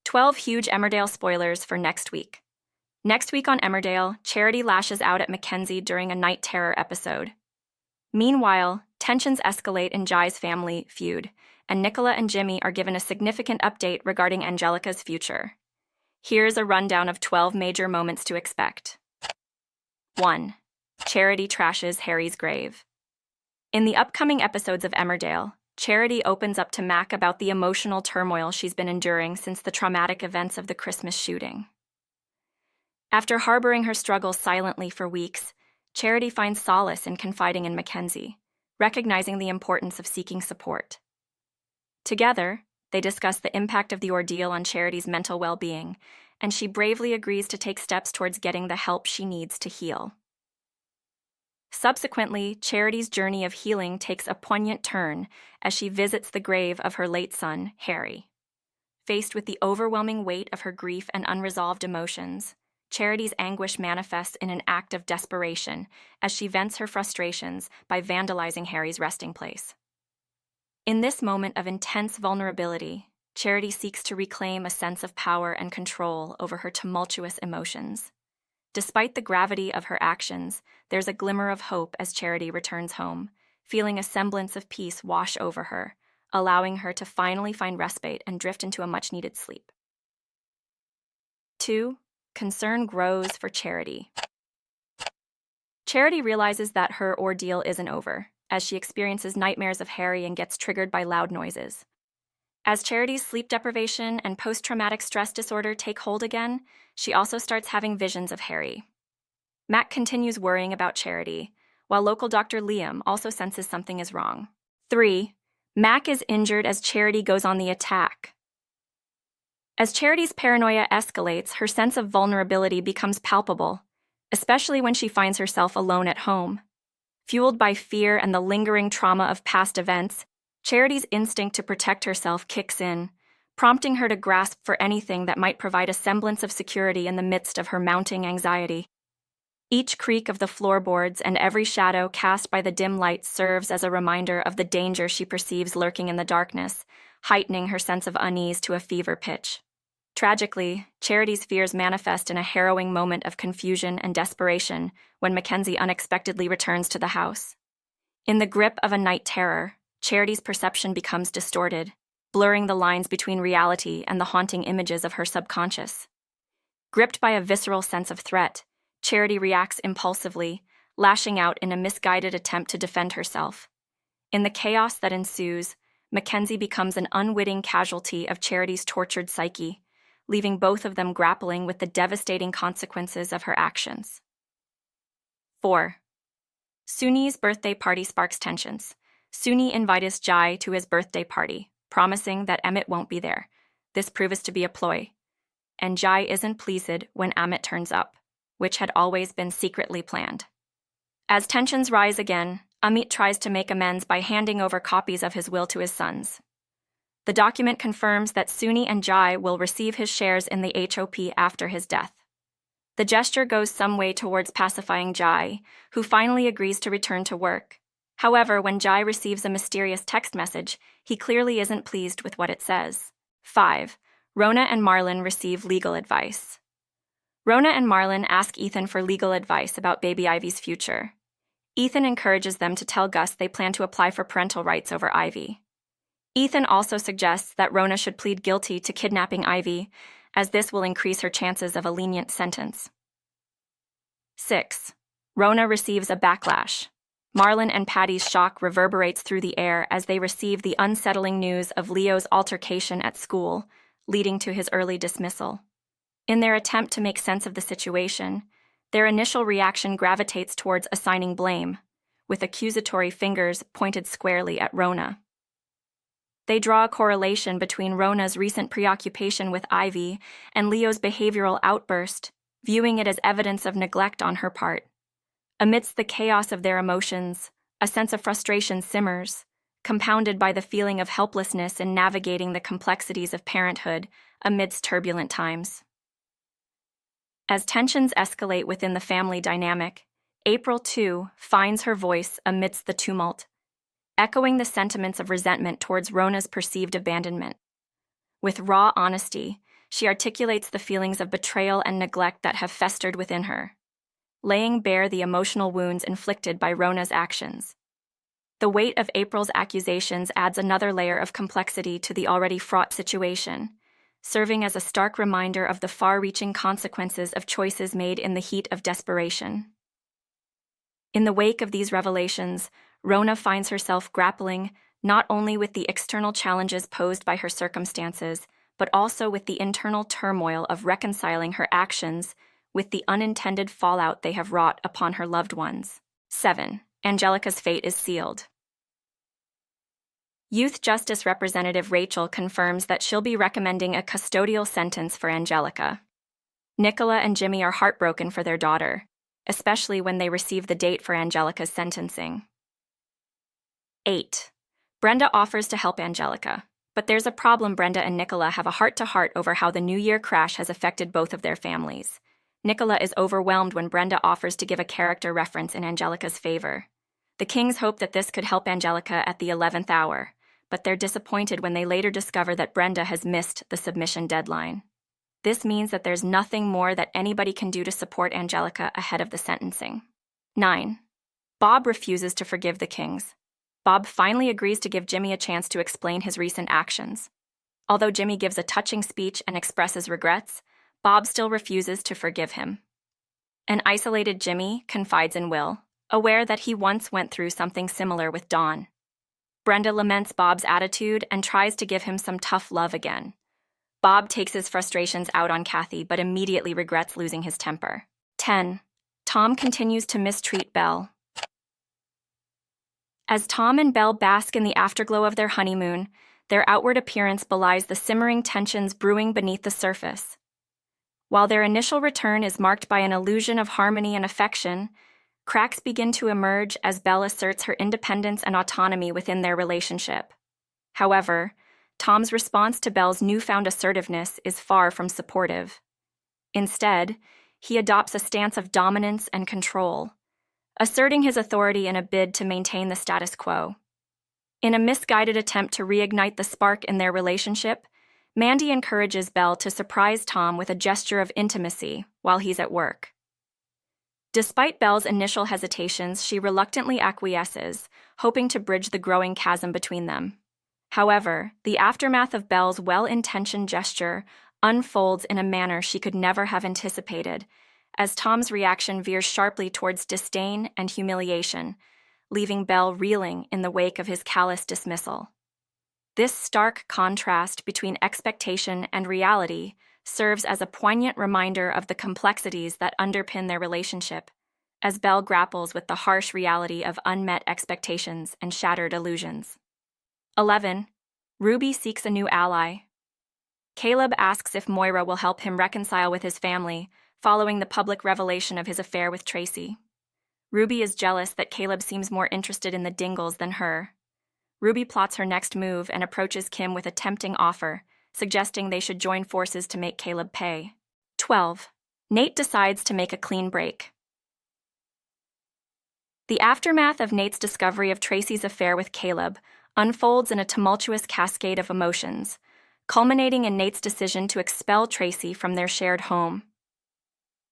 12 huge Emmerdale spoilers for next week. Next week on Emmerdale, Charity lashes out at Mackenzie during a night terror episode. Meanwhile, tensions escalate in Jai's family feud, and Nicola and Jimmy are given a significant update regarding Angelica's future. Here's a rundown of 12 major moments to expect. 1. Charity trashes Harry's grave. In the upcoming episodes of Emmerdale, Charity opens up to Mac about the emotional turmoil she's been enduring since the traumatic events of the Christmas shooting. After harboring her struggles silently for weeks, Charity finds solace in confiding in Mackenzie, recognizing the importance of seeking support. Together, they discuss the impact of the ordeal on Charity's mental well-being, and she bravely agrees to take steps towards getting the help she needs to heal. Subsequently, Charity's journey of healing takes a poignant turn as she visits the grave of her late son, Harry. Faced with the overwhelming weight of her grief and unresolved emotions, Charity's anguish manifests in an act of desperation as she vents her frustrations by vandalizing Harry's resting place. In this moment of intense vulnerability, Charity seeks to reclaim a sense of power and control over her tumultuous emotions. Despite the gravity of her actions, there's a glimmer of hope as Charity returns home, feeling a semblance of peace wash over her, allowing her to finally find respite and drift into a much-needed sleep. 2. Concern grows for Charity. Charity realizes that her ordeal isn't over, as she experiences nightmares of Harry and gets triggered by loud noises. As Charity's sleep deprivation and post-traumatic stress disorder take hold again, she also starts having visions of Harry. Mac continues worrying about Charity, while local Dr. Liam also senses something is wrong. 3. Mac is injured as Charity goes on the attack. As Charity's paranoia escalates, her sense of vulnerability becomes palpable, especially when she finds herself alone at home. Fueled by fear and the lingering trauma of past events, Charity's instinct to protect herself kicks in, prompting her to grasp for anything that might provide a semblance of security in the midst of her mounting anxiety. Each creak of the floorboards and every shadow cast by the dim lights serves as a reminder of the danger she perceives lurking in the darkness, heightening her sense of unease to a fever pitch. Tragically, Charity's fears manifest in a harrowing moment of confusion and desperation when Mackenzie unexpectedly returns to the house. In the grip of a night terror, Charity's perception becomes distorted, blurring the lines between reality and the haunting images of her subconscious. Gripped by a visceral sense of threat, Charity reacts impulsively, lashing out in a misguided attempt to defend herself. In the chaos that ensues, Mackenzie becomes an unwitting casualty of Charity's tortured psyche, leaving both of them grappling with the devastating consequences of her actions. 4. Suni's birthday party sparks tensions. Suni invites Jai to his birthday party, promising that Emmett won't be there. This proves to be a ploy, and Jai isn't pleased when Emmett turns up, which had always been secretly planned. As tensions rise again, Amit tries to make amends by handing over copies of his will to his sons. The document confirms that Suni and Jai will receive his shares in the HOP after his death. The gesture goes some way towards pacifying Jai, who finally agrees to return to work. However, when Jai receives a mysterious text message, he clearly isn't pleased with what it says. 5. Rona and Marlon receive legal advice. Rona and Marlon ask Ethan for legal advice about baby Ivy's future. Ethan encourages them to tell Gus they plan to apply for parental rights over Ivy. Ethan also suggests that Rona should plead guilty to kidnapping Ivy, as this will increase her chances of a lenient sentence. 6. Rona receives a backlash. Marlon and Patty's shock reverberates through the air as they receive the unsettling news of Leo's altercation at school, leading to his early dismissal. In their attempt to make sense of the situation, their initial reaction gravitates towards assigning blame, with accusatory fingers pointed squarely at Rona. They draw a correlation between Rona's recent preoccupation with Ivy and Leo's behavioral outburst, viewing it as evidence of neglect on her part. Amidst the chaos of their emotions, a sense of frustration simmers, compounded by the feeling of helplessness in navigating the complexities of parenthood amidst turbulent times. As tensions escalate within the family dynamic, April, too, finds her voice amidst the tumult, echoing the sentiments of resentment towards Rona's perceived abandonment. With raw honesty, she articulates the feelings of betrayal and neglect that have festered within her, laying bare the emotional wounds inflicted by Rona's actions. The weight of April's accusations adds another layer of complexity to the already fraught situation, serving as a stark reminder of the far-reaching consequences of choices made in the heat of desperation. In the wake of these revelations, Rona finds herself grappling not only with the external challenges posed by her circumstances, but also with the internal turmoil of reconciling her actions with the unintended fallout they have wrought upon her loved ones. 7. Angelica's fate is sealed. Youth Justice Representative Rachel confirms that she'll be recommending a custodial sentence for Angelica. Nicola and Jimmy are heartbroken for their daughter, especially when they receive the date for Angelica's sentencing. 8. Brenda offers to help Angelica, but there's a problem. Brenda and Nicola have a heart-to-heart over how the New Year crash has affected both of their families. Nicola is overwhelmed when Brenda offers to give a character reference in Angelica's favor. The Kings hope that this could help Angelica at the 11th hour, but they're disappointed when they later discover that Brenda has missed the submission deadline. This means that there's nothing more that anybody can do to support Angelica ahead of the sentencing. 9. Bob refuses to forgive the Kings. Bob finally agrees to give Jimmy a chance to explain his recent actions. Although Jimmy gives a touching speech and expresses regrets, Bob still refuses to forgive him. An isolated Jimmy confides in Will, aware that he once went through something similar with Dawn. Brenda laments Bob's attitude and tries to give him some tough love again. Bob takes his frustrations out on Kathy but immediately regrets losing his temper. 10. Tom continues to mistreat Belle. As Tom and Belle bask in the afterglow of their honeymoon, their outward appearance belies the simmering tensions brewing beneath the surface. While their initial return is marked by an illusion of harmony and affection, cracks begin to emerge as Belle asserts her independence and autonomy within their relationship. However, Tom's response to Belle's newfound assertiveness is far from supportive. Instead, he adopts a stance of dominance and control, asserting his authority in a bid to maintain the status quo. In a misguided attempt to reignite the spark in their relationship, Mandy encourages Belle to surprise Tom with a gesture of intimacy while he's at work. Despite Belle's initial hesitations, she reluctantly acquiesces, hoping to bridge the growing chasm between them. However, the aftermath of Belle's well-intentioned gesture unfolds in a manner she could never have anticipated, as Tom's reaction veers sharply towards disdain and humiliation, leaving Belle reeling in the wake of his callous dismissal. This stark contrast between expectation and reality serves as a poignant reminder of the complexities that underpin their relationship, as Belle grapples with the harsh reality of unmet expectations and shattered illusions. 11. Ruby seeks a new ally. Caleb asks if Moira will help him reconcile with his family, following the public revelation of his affair with Tracy. Ruby is jealous that Caleb seems more interested in the Dingles than her. Ruby plots her next move and approaches Kim with a tempting offer, suggesting they should join forces to make Caleb pay. 12. Nate decides to make a clean break. The aftermath of Nate's discovery of Tracy's affair with Caleb unfolds in a tumultuous cascade of emotions, culminating in Nate's decision to expel Tracy from their shared home.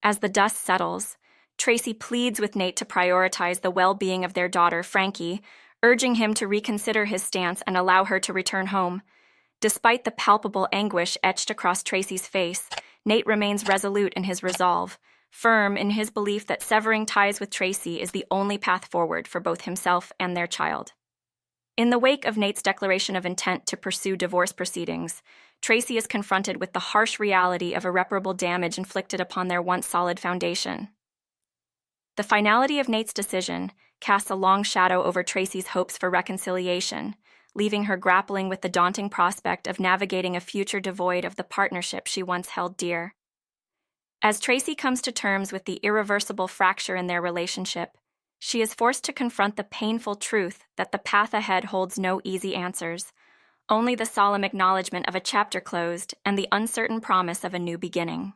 As the dust settles, Tracy pleads with Nate to prioritize the well-being of their daughter, Frankie, urging him to reconsider his stance and allow her to return home. Despite the palpable anguish etched across Tracy's face, Nate remains resolute in his resolve, firm in his belief that severing ties with Tracy is the only path forward for both himself and their child. In the wake of Nate's declaration of intent to pursue divorce proceedings, Tracy is confronted with the harsh reality of irreparable damage inflicted upon their once solid foundation. The finality of Nate's decision casts a long shadow over Tracy's hopes for reconciliation, leaving her grappling with the daunting prospect of navigating a future devoid of the partnership she once held dear. As Tracy comes to terms with the irreversible fracture in their relationship, she is forced to confront the painful truth that the path ahead holds no easy answers, only the solemn acknowledgement of a chapter closed and the uncertain promise of a new beginning.